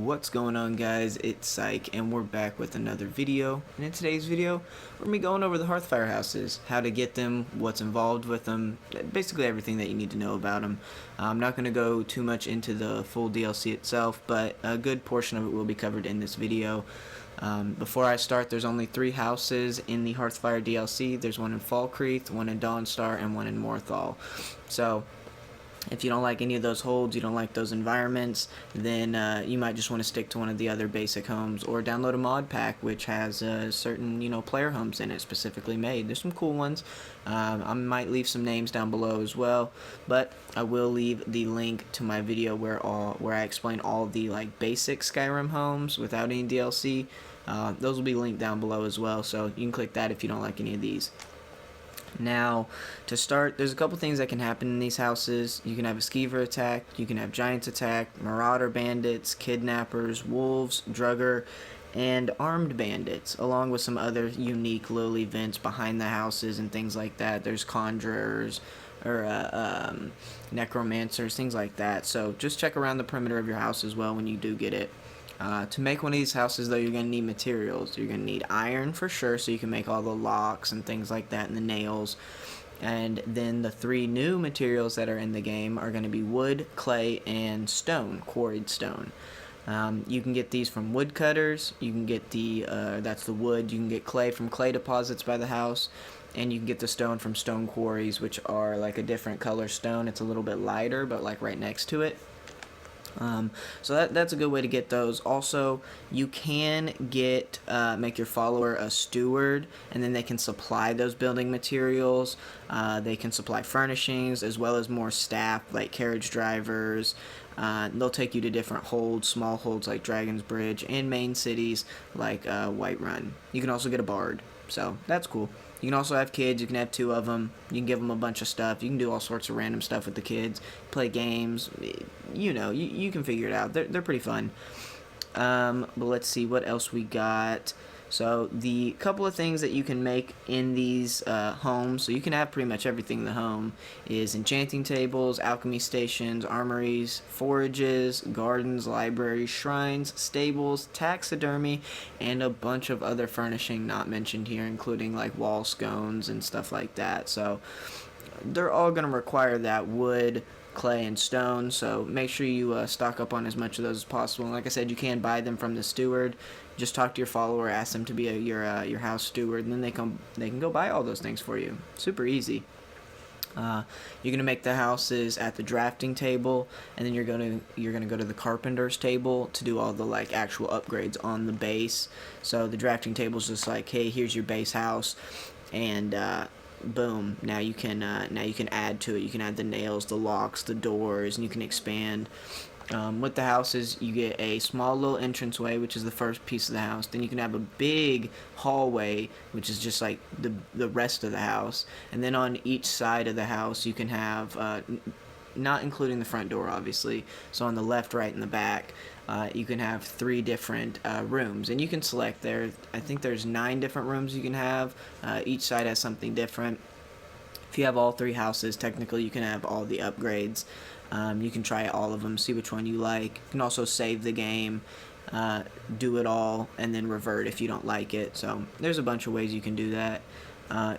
What's going on, guys? It's Syke and we're back with another video. And in today's video we're going to be going over the Hearthfire houses, how to get them, what's involved with them, basically everything that you need to know about them. I'm not going to go too much into the full DLC itself, but a good portion of it will be covered in this video. Before I start, there's only 3 houses in the Hearthfire DLC. There's one in Falkreath, one in Dawnstar, and one in Morthal. So if you don't like any of those holds, you don't like those environments, then you might just want to stick to one of the other basic homes, or download a mod pack which has certain player homes in it specifically made. There's some cool ones. I might leave some names down below as well, but I will leave the link to my video where I explain all the basic Skyrim homes without any DLC. Those will be linked down below as well, so you can click that if you don't like any of these. Now, to start, there's a couple things that can happen in these houses. You can have a skeever attack, you can have giants attack, marauder bandits, kidnappers, wolves, drugger, and armed bandits, along with some other unique little events behind the houses and things like that. There's conjurers, or necromancers, things like that. So just check around the perimeter of your house as well when you do get it. To make one of these houses, though, you're going to need materials. You're going to need iron for sure, so you can make all the locks and things like that, and the nails. And then the 3 new materials that are in the game are going to be wood, clay, and stone, quarried stone. You can get these from woodcutters. You can get that's the wood. You can get clay from clay deposits by the house. And you can get the stone from stone quarries, which are like a different color stone. It's a little bit lighter, but like right next to it. So that's a good way to get those. Also, you can get make your follower a steward, and then they can supply those building materials. They can supply furnishings as well as more staff like carriage drivers. They'll take you to different holds, small holds like Dragon's Bridge, and main cities like Whiterun. You can also get a bard, so that's cool. You can also have kids. You can have 2 of them. You can give them a bunch of stuff. You can do all sorts of random stuff with the kids. Play games. You can figure it out. They're pretty fun. But let's see what else we got. So the couple of things that you can make in these homes, so you can have pretty much everything in the home, is enchanting tables, alchemy stations, armories, forages, gardens, libraries, shrines, stables, taxidermy, and a bunch of other furnishing not mentioned here, including like wall scones and stuff like that. So they're all going to require that wood, clay, and stone, so make sure you stock up on as much of those as possible. And like I said, you can buy them from the steward. Just talk to your follower, ask them to be your house steward, and then they can go buy all those things for you. Super easy. You're gonna make the houses at the drafting table, and then you're gonna go to the carpenter's table to do all the actual upgrades on the base. So the drafting table is just like, hey, here's your base house, and boom, now you can add to it. You can add the nails, the locks, the doors, and you can expand. With the houses, you get a small little entranceway, which is the first piece of the house. Then you can have a big hallway, which is just like the rest of the house. And then on each side of the house, you can have, not including the front door, obviously. So on the left, right, and the back, you can have 3 different rooms. And you can select there. I think there's 9 different rooms you can have. Each side has something different. If you have all 3 houses, technically you can have all the upgrades. You can try all of them, see which one you like. You can also save the game, do it all, and then revert if you don't like it. So there's a bunch of ways you can do that.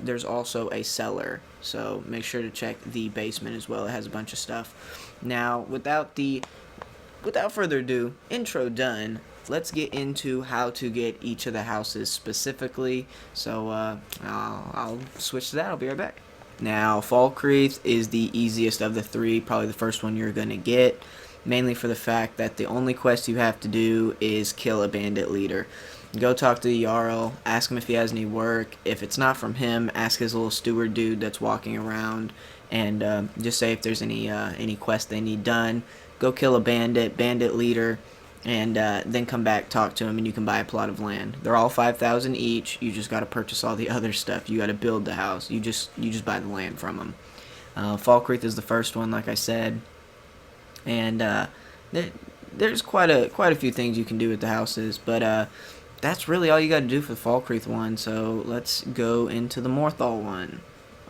There's also a cellar, so make sure to check the basement as well. It has a bunch of stuff. Now, without further ado, intro done. Let's get into how to get each of the houses specifically. So I'll switch to that. I'll be right back. Now, Falkreath is the easiest of the 3, probably the first one you're going to get, mainly for the fact that the only quest you have to do is kill a bandit leader. Go talk to the Jarl, ask him if he has any work. If it's not from him, ask his little steward dude that's walking around, and just say if there's any quest they need done. Go kill a bandit leader, and then come back, talk to him, and you can buy a plot of land. They're all 5,000 each. You just got to purchase all the other stuff. You got to build the house. You just buy the land from them. Falkreath is the first one, like I said, and there's quite a few things you can do with the houses, but that's really all you got to do for the Falkreath one. So let's go into the Morthal one.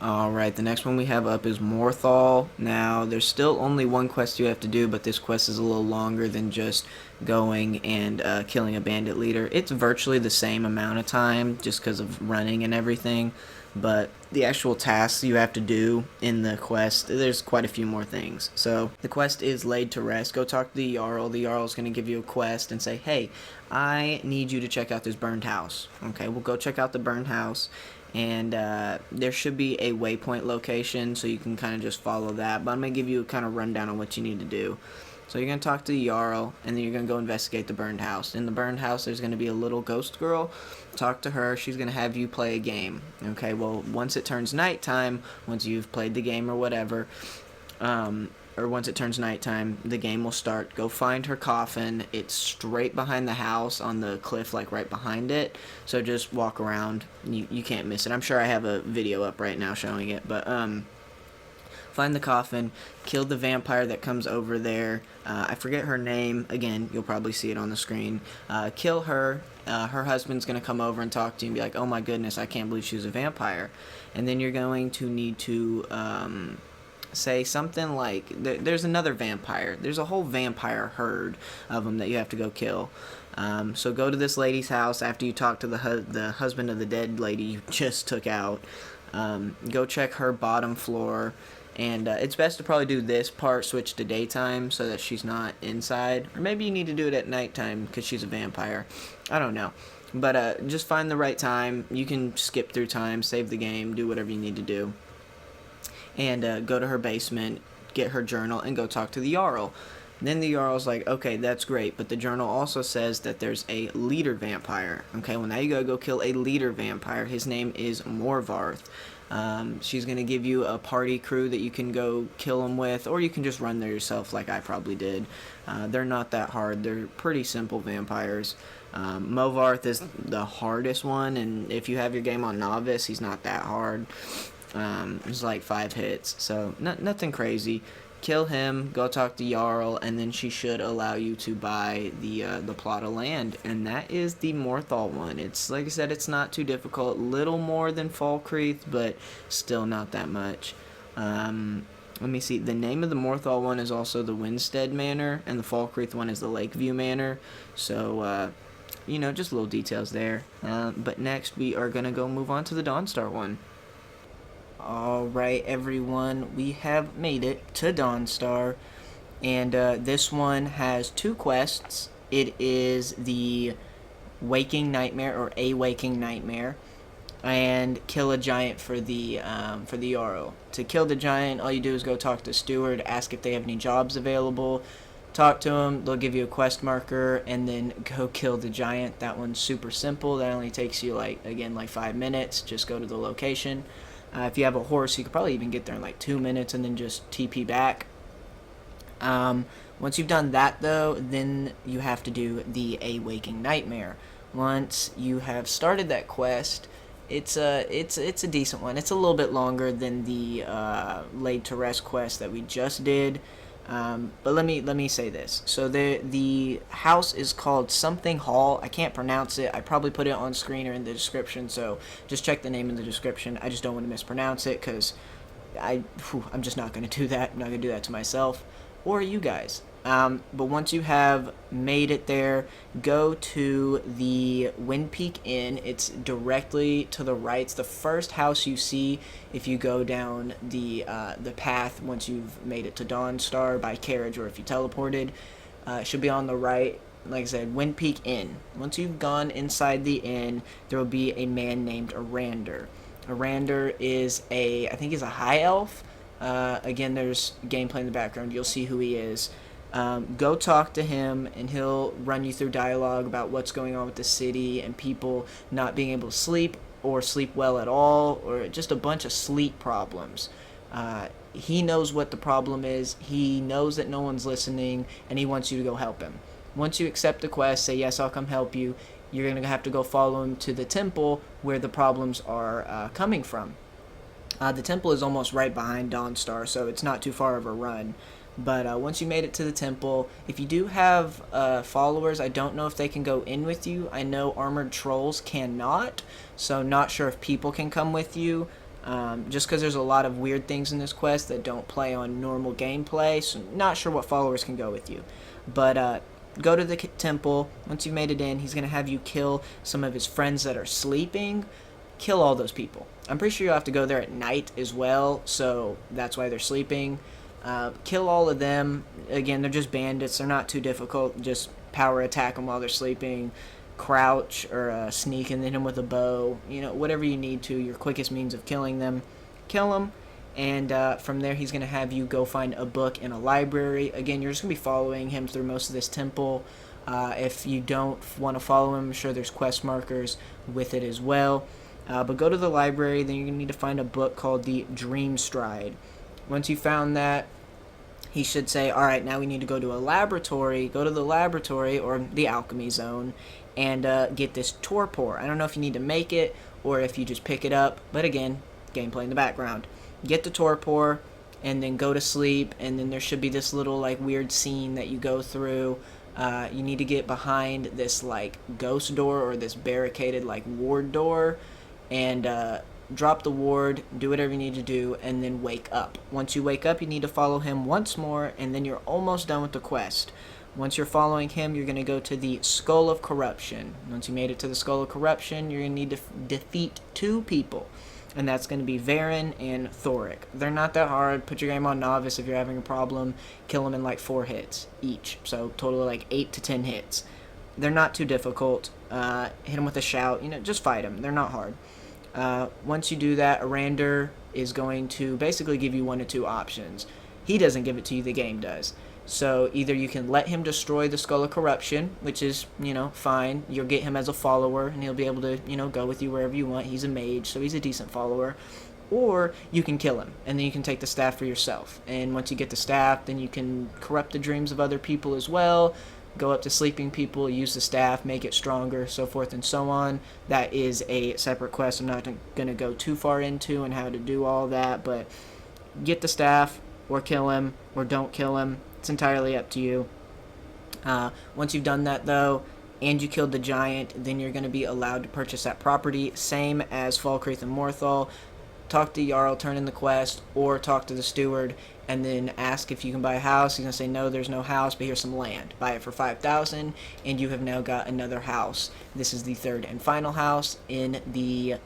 Alright, the next one we have up is Morthal. Now, there's still only one quest you have to do, but this quest is a little longer than just going and killing a bandit leader. It's virtually the same amount of time, just because of running and everything, but the actual tasks you have to do in the quest, there's quite a few more things. So, the quest is laid to rest. Go talk to the Jarl. The Jarl is going to give you a quest and say, hey, I need you to check out this burned house. Okay, we'll go check out the burned house. And there should be a waypoint location, so you can kind of just follow that. But I'm going to give you a kind of rundown on what you need to do. So you're going to talk to the Jarl, and then you're going to go investigate the burned house. In the burned house, there's going to be a little ghost girl. Talk to her. She's going to have you play a game. Okay, well, once it turns nighttime, once you've played the game or whatever, or once it turns nighttime, the game will start. Go find her coffin. It's straight behind the house on the cliff, like right behind it. So just walk around. You can't miss it. I'm sure I have a video up right now showing it. But find the coffin. Kill the vampire that comes over there. I forget her name. Again, you'll probably see it on the screen. Kill her. Her husband's going to come over and talk to you and be like, oh my goodness, I can't believe she was a vampire. And then you're going to need to say something like, there's another vampire. There's a whole vampire herd of them that you have to go kill. So go to this lady's house after you talk to the husband of the dead lady you just took out. Go check her bottom floor. And it's best to probably do this part, switch to daytime so that she's not inside. Or maybe you need to do it at nighttime because she's a vampire. I don't know. But just find the right time. You can skip through time, save the game, do whatever you need to do. And go to her basement, get her journal, and go talk to the Jarl. Then the Jarl's like, okay, that's great, but the journal also says that there's a leader vampire. Okay, well now you gotta go kill a leader vampire. His name is Morvarth. She's gonna give you a party crew that you can go kill him with, or you can just run there yourself like I probably did. They're not that hard. They're pretty simple vampires. Morvarth is the hardest one, and if you have your game on novice, he's not that hard. It's like 5 hits, so nothing crazy. Kill him, go talk to Jarl, and then she should allow you to buy the plot of land, and that is the Morthal one. It's like I said, it's not too difficult, little more than Falkreath, but still not that much. Let me see, the name of the Morthal one is also the Windstad Manor, and the Falkreath one is the Lakeview Manor, so you know, just little details there. But next we are gonna go move on to the Dawnstar one. Alright everyone, we have made it to Dawnstar, and this one has 2 quests. It is the Waking Nightmare, or A Waking Nightmare, and kill a giant for the Jarl. To kill the giant, all you do is go talk to Steward, ask if they have any jobs available, talk to them, they'll give you a quest marker, and then go kill the giant. That one's super simple, that only takes you like 5 minutes, just go to the location. If you have a horse, you could probably even get there in like 2 minutes and then just TP back. Once you've done that, though, then you have to do the A Waking Nightmare. Once you have started that quest, it's a decent one. It's a little bit longer than the Laid to Rest quest that we just did. But let me say this. So the house is called something Hall. I can't pronounce it. I probably put it on screen or in the description, so just check the name in the description. I just don't want to mispronounce it because I'm just not going to do that. I'm not going to do that to myself or you guys. But once you have made it there, go to the Wind Peak Inn. It's directly to the right. It's the first house you see if you go down the path once you've made it to Dawnstar by carriage, or if you teleported. It should be on the right. Like I said, Wind Peak Inn. Once you've gone inside the inn, there will be a man named Arander. Arander is I think he's a high elf. Again, there's gameplay in the background. You'll see who he is. Go talk to him, and he'll run you through dialogue about what's going on with the city and people not being able to sleep or sleep well at all, or just a bunch of sleep problems. He knows what the problem is. He knows that no one's listening, and he wants you to go help him. Once you accept the quest, say, yes, I'll come help you, you're going to have to go follow him to the temple where the problems are coming from. The temple is almost right behind Dawnstar, so it's not too far of a run. But once you made it to the temple, if you do have followers, I don't know if they can go in with you. I know armored trolls cannot, so not sure if people can come with you. just because there's a lot of weird things in this quest that don't play on normal gameplay, so not sure what followers can go with you. But go to the temple. Once you've made it in, he's going to have you kill some of his friends that are sleeping. Kill all those people. I'm pretty sure you'll have to go there at night as well, so that's why they're sleeping. Kill all of them. Again, they're just bandits. They're not too difficult. Just power attack them while they're sleeping. Crouch or sneak and hit them with a bow. You know, whatever you need to. Your quickest means of killing them. Kill them. And from there, he's going to have you go find a book in a library. Again, you're just going to be following him through most of this temple. If you don't want to follow him, I'm sure there's quest markers with it as well. But go to the library, then you're going to need to find a book called the Dream Stride. Once you found that, he should say, all right, now we need to go to a laboratory. Go to the laboratory or the alchemy zone and get this torpor. I don't know if you need to make it or if you just pick it up. But again, gameplay in the background. Get the torpor and then go to sleep. And then there should be this little like weird scene that you go through. You need to get behind this like ghost door or this barricaded like ward door. And drop the ward, do whatever you need to do, and then wake up. Once you wake up, you need to follow him once more, and then you're almost done with the quest. Once you're following him, you're going to go to the Skull of Corruption. Once you made it to the Skull of Corruption, you're going to need to defeat 2 people, and that's going to be Varen and Thoric. They're not that hard. Put your game on Novice if you're having a problem. Kill them in like 4 hits each, so total of like 8 to 10 hits. They're not too difficult. Hit them with a shout. You know, just fight them. They're not hard. Once you do that, Arander is going to basically give you 1 or 2 options. He doesn't give it to you, the game does. So either you can let him destroy the Skull of Corruption, which is, you know, fine. You'll get him as a follower, and he'll be able to, you know, go with you wherever you want. He's a mage, so he's a decent follower. Or you can kill him, and then you can take the staff for yourself. And once you get the staff, then you can corrupt the dreams of other people as well. Go up to sleeping people, use the staff, make it stronger, so forth and so on. That is a separate quest I'm not going to go too far into and how to do all that, but get the staff, or kill him, or don't kill him. It's entirely up to you. Once you've done that, though, and you killed the giant, then you're going to be allowed to purchase that property, same as Falkreath and Morthal. Talk to Jarl, turn in the quest, or talk to the steward, and then ask if you can buy a house. He's going to say, no, there's no house, but here's some land. Buy it for 5,000, and you have now got another house. This is the 3rd and final house in the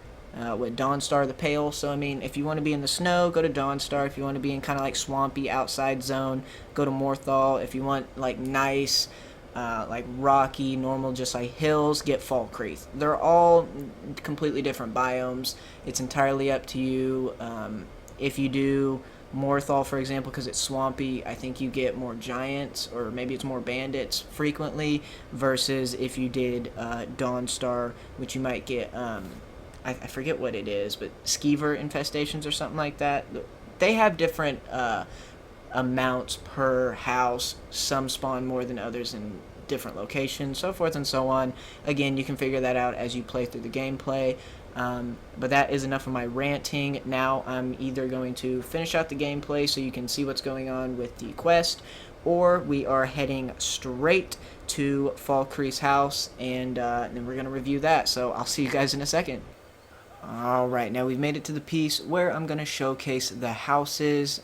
with Dawnstar the Pale. So, I mean, if you want to be in the snow, go to Dawnstar. If you want to be in kind of like swampy outside zone, go to Morthal. If you want like nice, like rocky, normal, just like hills, get Falkreath. They're all completely different biomes. It's entirely up to you. If you do Morthal, for example, because it's swampy, I think you get more giants, or maybe it's more bandits frequently, versus if you did Dawnstar, which you might get, I forget what it is, but skeever infestations or something like that. They have different amounts per house. Some spawn more than others in different locations, so forth and so on. Again, you can figure that out as you play through the gameplay. But that is enough of my ranting. Now I'm either going to finish out the gameplay so you can see what's going on with the quest, or we are heading straight to Falkreath's house, and then we're going to review that. So I'll see you guys in a second. Alright, now we've made it to the piece where I'm going to showcase the houses.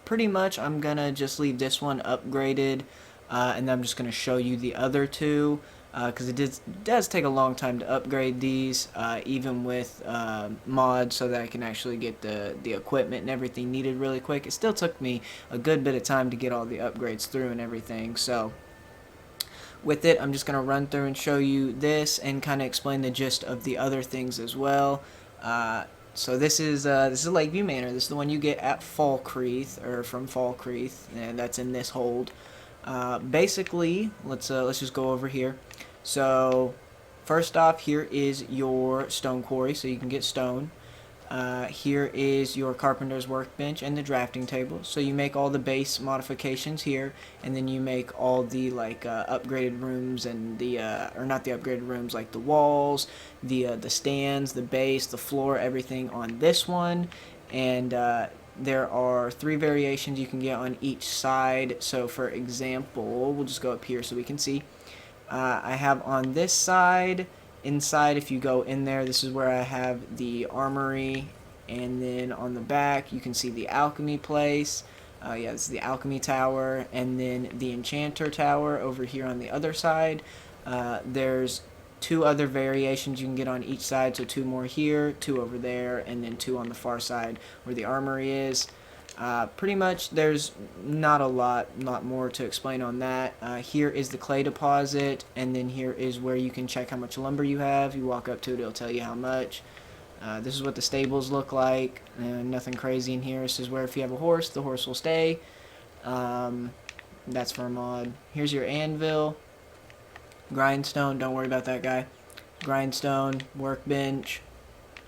Pretty much I'm going to just leave this one upgraded, and then I'm just going to show you the other 2. Because it does take a long time to upgrade these, even with mods, so that I can actually get the equipment and everything needed really quick. It still took me a good bit of time to get all the upgrades through and everything. So with it, I'm just going to run through and show you this and kind of explain the gist of the other things as well. So this is Lakeview Manor. This is the one you get at Falkreath, or from Falkreath, and that's in this hold. Basically, let's just go over here. So, first off, here is your stone quarry, so you can get stone. Here is your carpenter's workbench and the drafting table. So you make all the base modifications here, and then you make all the like upgraded rooms and the or not the upgraded rooms, like the walls, the stands, the base, the floor, everything on this one. And there are 3 variations you can get on each side. So for example, we'll just go up here so we can see. I have on this side, inside, if you go in there, this is where I have the armory And then on the back, you can see the alchemy place. Yeah, this is the alchemy tower. And then the enchanter tower over here on the other side. There's 2 other variations you can get on each side. So 2 more here, 2 over there, and then 2 on the far side where the armory is. Pretty much there's not a lot more to explain on that. Here is the clay deposit, and then here is where you can check how much lumber you have. You walk up to it, it'll tell you how much. This is what the stables look like. Nothing crazy in here. This is where if you have a horse, the horse will stay. That's for a mod. Here's your anvil. Grindstone, don't worry about that guy. Grindstone, workbench,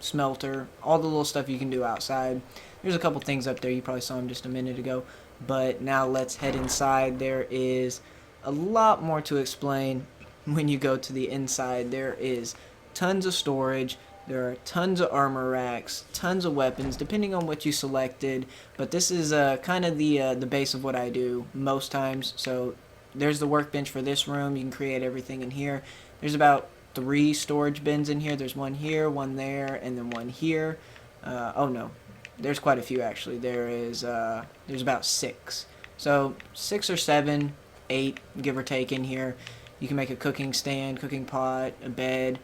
smelter, all the little stuff you can do outside. There's a couple things up there. You probably saw them just a minute ago. But now let's head inside. There is a lot more to explain when you go to the inside. There is tons of storage. There are tons of armor racks, tons of weapons, depending on what you selected. But this is kind of the base of what I do most times. So there's the workbench for this room. You can create everything in here. There's about 3 storage bins in here. There's one here, one there, and then one here. Oh no, there's quite a few actually. There's about 6. So 6 or 7, 8, give or take in here. You can make a cooking stand, cooking pot, a bed.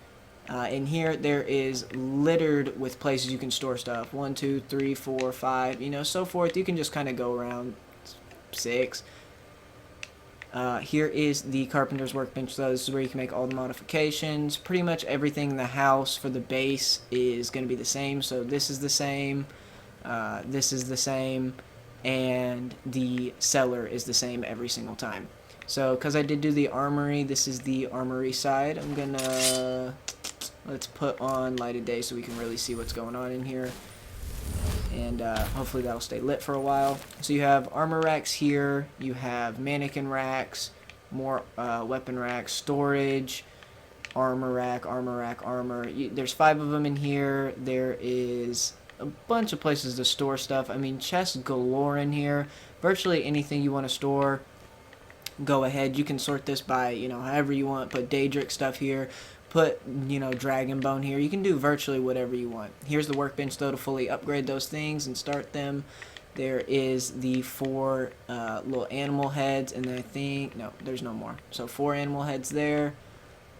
In here, there is littered with places you can store stuff. 1, 2, 3, 4, 5, you know, so forth. You can just kind of go around 6. Here is the carpenter's workbench, though. This is where you can make all the modifications. Pretty much everything in the house for the base is going to be the same. So this is the same, this is the same, and the cellar is the same every single time. So, because I did do the armory, this is the armory side. I'm going to... Let's put on light of day so we can really see what's going on in here. And hopefully that'll stay lit for a while. So you have armor racks here. You have mannequin racks, more weapon racks, storage, armor rack, armor. There's 5 of them in here. There is a bunch of places to store stuff. I mean, chests galore in here. Virtually anything you want to store, go ahead. You can sort this by, you know, however you want. Put Daedric stuff here. Put, you know, dragon bone here. You can do virtually whatever you want. Here's the workbench, though, to fully upgrade those things and start them. There is the 4 little animal heads, and then I think, no, there's no more. So 4 animal heads there.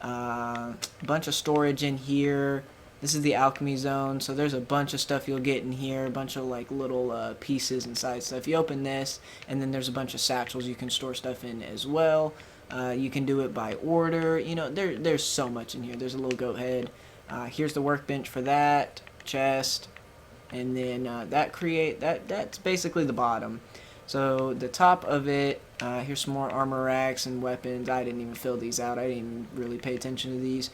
Bunch of storage in here. This is the alchemy zone, so there's a bunch of stuff you'll get in here. A bunch of, like, little pieces inside stuff. You open this, and then there's a bunch of satchels you can store stuff in as well. You can do it by order. You know, there's so much in here. There's a little goat head. Here's the workbench for that chest, and then that's basically the bottom. So the top of it, here's some more armor racks and weapons. I didn't even fill these out. I didn't really pay attention to these.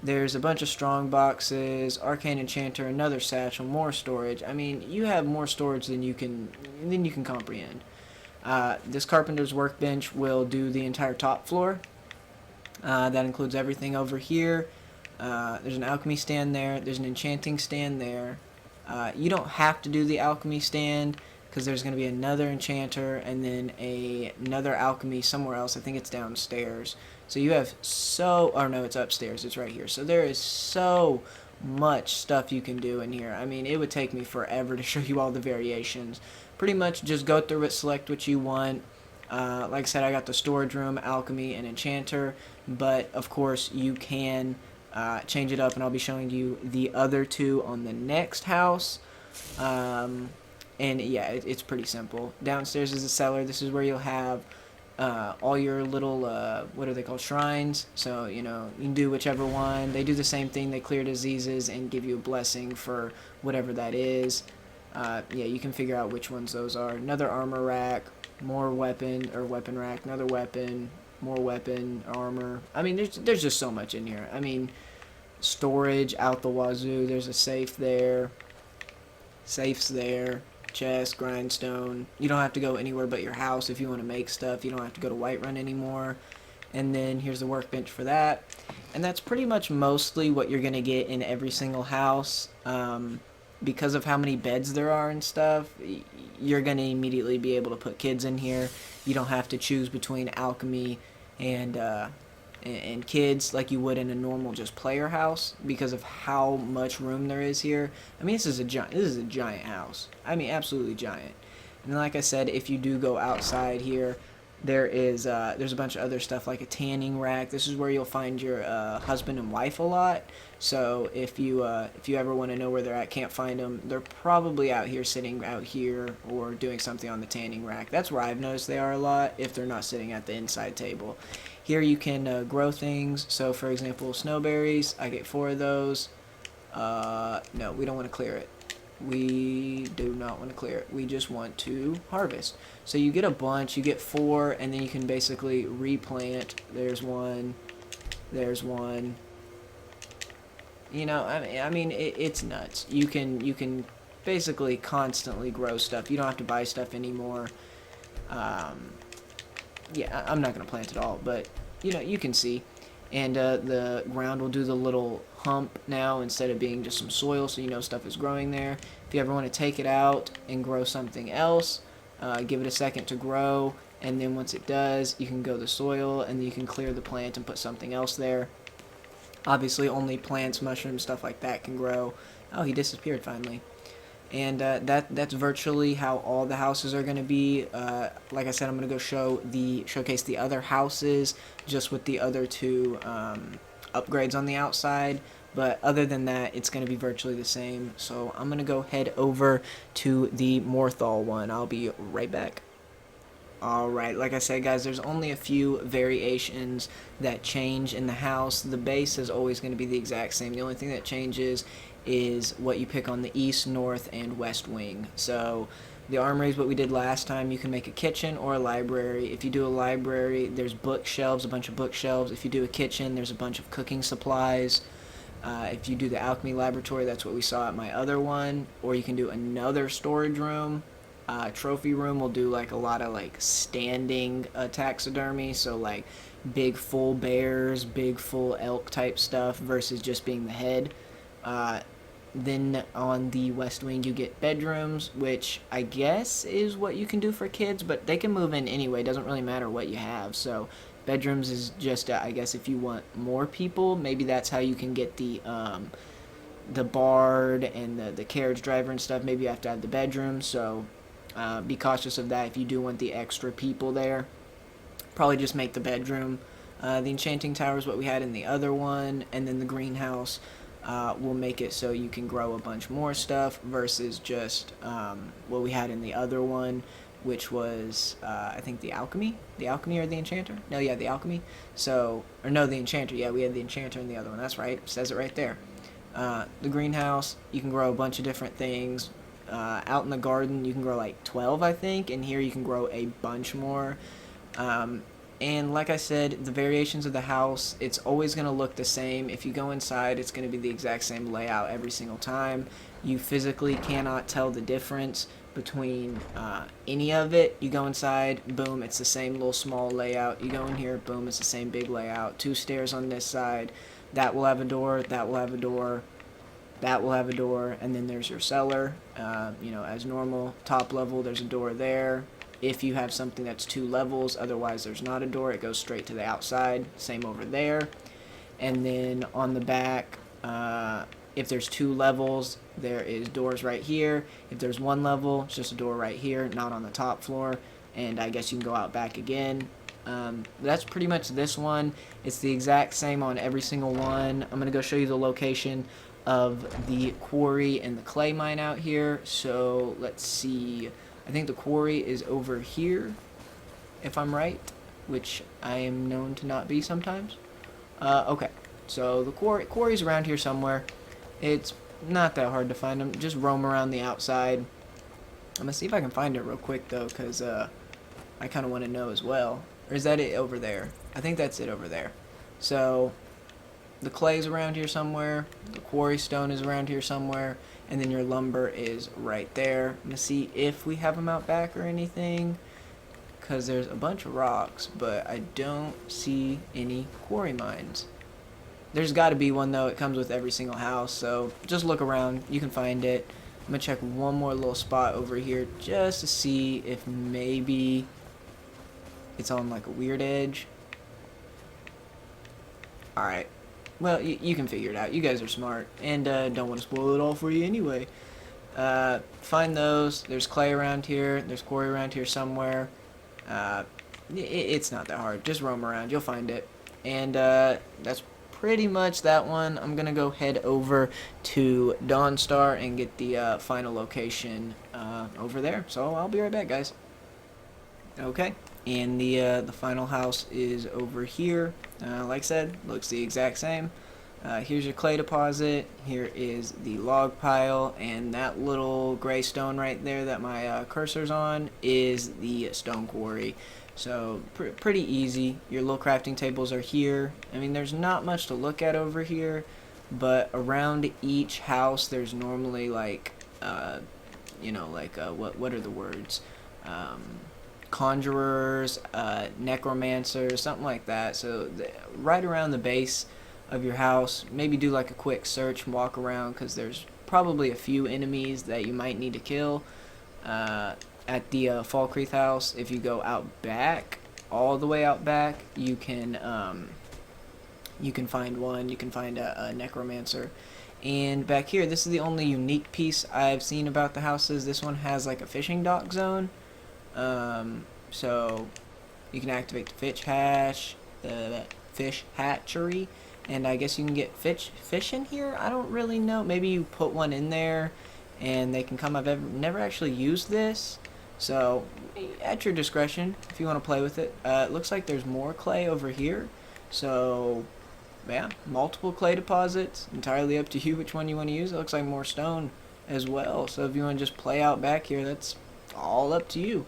There's a bunch of strong boxes, arcane enchanter, another satchel, more storage. I mean, you have more storage than you can comprehend. This carpenter's workbench will do the entire top floor. That includes everything over here. There's an alchemy stand there. There's an enchanting stand there. You don't have to do the alchemy stand because there's going to be another enchanter and then another alchemy somewhere else. I think it's downstairs. So you have no, it's upstairs. It's right here. So there is so much stuff you can do in here. I mean, it would take me forever to show you all the variations. Pretty much just go through it, select what you want. Like I said, I got the storage room, alchemy, and enchanter. But, of course, you can change it up, and I'll be showing you the other 2 on the next house. And, yeah, it's pretty simple. Downstairs is the cellar. This is where you'll have all your little, what are they called, shrines. So, you know, you can do whichever one. They do the same thing. They clear diseases and give you a blessing for whatever that is. Yeah, you can figure out which ones those are. Another armor rack, more weapon rack, another weapon, more weapon, armor. I mean, there's just so much in here. I mean, storage out the wazoo. There's a safe there. Safes there. Chest, grindstone. You don't have to go anywhere but your house if you want to make stuff. You don't have to go to Whiterun anymore. And then here's the workbench for that. And that's pretty much mostly what you're going to get in every single house. Because of how many beds there are and stuff, you're going to immediately be able to put kids in here. You don't have to choose between alchemy and and kids like you would in a normal just player house because of how much room there is here. I mean, this is a giant house. I mean, absolutely giant. And like I said, if you do go outside here, there's a bunch of other stuff like a tanning rack. This is where you'll find your husband and wife a lot. So if you ever want to know where they're at, can't find them, they're probably out here, sitting out here, or doing something on the tanning rack. That's where I've noticed they are a lot, if they're not sitting at the inside table. Here you can grow things. So for example, snowberries, I get 4 of those. No, we don't want to clear it. We do not want to clear it. We just want to harvest. So you get a bunch, you get 4, and then you can basically replant. There's one. There's one. You know, I mean, it's nuts. You can basically constantly grow stuff. You don't have to buy stuff anymore. Yeah, I'm not gonna plant it all, but you know, you can see. And the ground will do the little hump now instead of being just some soil, so you know stuff is growing there. If you ever want to take it out and grow something else, give it a second to grow, and then once it does, you can go to the soil, and then you can clear the plant and put something else there. Obviously, only plants, mushrooms, stuff like that can grow. Oh, he disappeared finally. And that's virtually how all the houses are going to be. Like I said, I'm going to go showcase the other houses just with the other 2 upgrades on the outside. But other than that, it's going to be virtually the same. So I'm going to go head over to the Morthal one. I'll be right back. Alright, like I said, guys, there's only a few variations that change in the house. The base is always going to be the exact same. The only thing that changes is what you pick on the east, north, and west wing. So the armory is what we did last time. You can make a kitchen or a library. If you do a library, there's bookshelves, a bunch of bookshelves. If you do a kitchen, there's a bunch of cooking supplies. If you do the alchemy laboratory, that's what we saw at my other one. Or you can do another storage room. Trophy room will do like a lot of like standing taxidermy, so like big full bears, big full elk type stuff versus just being the head. Then on the west wing you get bedrooms, which I guess is what you can do for kids, but they can move in anyway. It doesn't really matter what you have. So bedrooms is just I guess if you want more people, maybe that's how you can get the bard and the carriage driver and stuff. Maybe you have to have the bedroom, so be cautious of that if you do want the extra people there. Probably just make the bedroom. The enchanting tower is what we had in the other one, and then the greenhouse will make it so you can grow a bunch more stuff versus just what we had in the other one, which was I think the alchemy or the enchanter. No, yeah, the alchemy. So, or no, the enchanter. Yeah, we had the enchanter in the other one. That's right. It says it right there. The greenhouse, you can grow a bunch of different things. Out in the garden, you can grow like 12, I think, and here you can grow a bunch more. And like I said, the variations of the house, it's always going to look the same. If you go inside, it's going to be the exact same layout every single time. You physically cannot tell the difference between any of it. You go inside, boom, it's the same little small layout. You go in here, boom, it's the same big layout. 2 stairs on this side. That will have a door, that will have a door. That will have a door, and then there's your cellar. You know, as normal, top level, there's a door there. If you have something that's 2 levels, otherwise there's not a door, it goes straight to the outside. Same over there. And then on the back, if there's 2 levels, there is doors right here. If there's 1 level, it's just a door right here, not on the top floor. And I guess you can go out back again. That's pretty much this one. It's the exact same on every single one. I'm going to go show you the location of the quarry and the clay mine out here. So let's see, I think the quarry is over here, if I'm right, which I am known to not be sometimes. Okay, so the quarry's around here somewhere. It's not that hard to find them. Just roam around the outside. I'm gonna see if I can find it real quick though, because I kind of want to know as well. Or is that it over there? I think that's it over there. So the clay's around here somewhere, the quarry stone is around here somewhere, and then your lumber is right there. I'm gonna see if we have them out back or anything, because there's a bunch of rocks, but I don't see any quarry mines. There's got to be one though. It comes with every single house, so just look around, you can find it. I'm gonna check one more little spot over here just to see if maybe it's on like a weird edge. Alright. Well, you can figure it out. You guys are smart. And don't want to spoil it all for you anyway. Find those. There's clay around here. There's quarry around here somewhere. It's not that hard. Just roam around. You'll find it. And that's pretty much that one. I'm going to go head over to Dawnstar and get the final location over there. So I'll be right back, guys. Okay. And the final house is over here. Like I said, looks the exact same. Here's your clay deposit. Here is the log pile, and that little gray stone right there that my cursor's on is the stone quarry. So pretty easy. Your little crafting tables are here. I mean, there's not much to look at over here, but around each house there's normally like you know, like what are the words? Conjurers, necromancers, something like that. So right around the base of your house, maybe do like a quick search and walk around, because there's probably a few enemies that you might need to kill. At the Falkreath house, if you go out back, all the way out back, you can find one. You can find a necromancer. And back here, this is the only unique piece I've seen about the houses. This one has like a fishing dock zone. So you can activate the fish hatchery, and I guess you can get fish in here. I don't really know. Maybe you put one in there and they can come. I've never actually used this, so at your discretion if you want to play with it. It looks like there's more clay over here, so yeah, multiple clay deposits. Entirely up to you which one you want to use. It looks like more stone as well, so if you want to just play out back here, that's all up to you.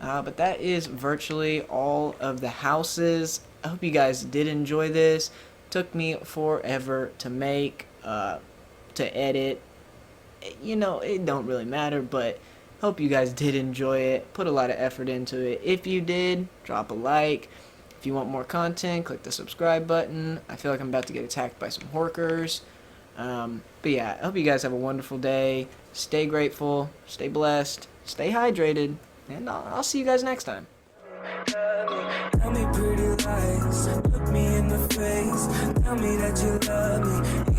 But that is virtually all of the houses. I hope you guys did enjoy this. Took me forever to make, to edit. You know, it don't really matter, but hope you guys did enjoy it. Put a lot of effort into it. If you did, drop a like. If you want more content, click the subscribe button. I feel like I'm about to get attacked by some horkers. But yeah, I hope you guys have a wonderful day. Stay grateful, stay blessed, stay hydrated, and I'll see you guys next time. Tell me pretty lies, look me in the face, tell me that you love me.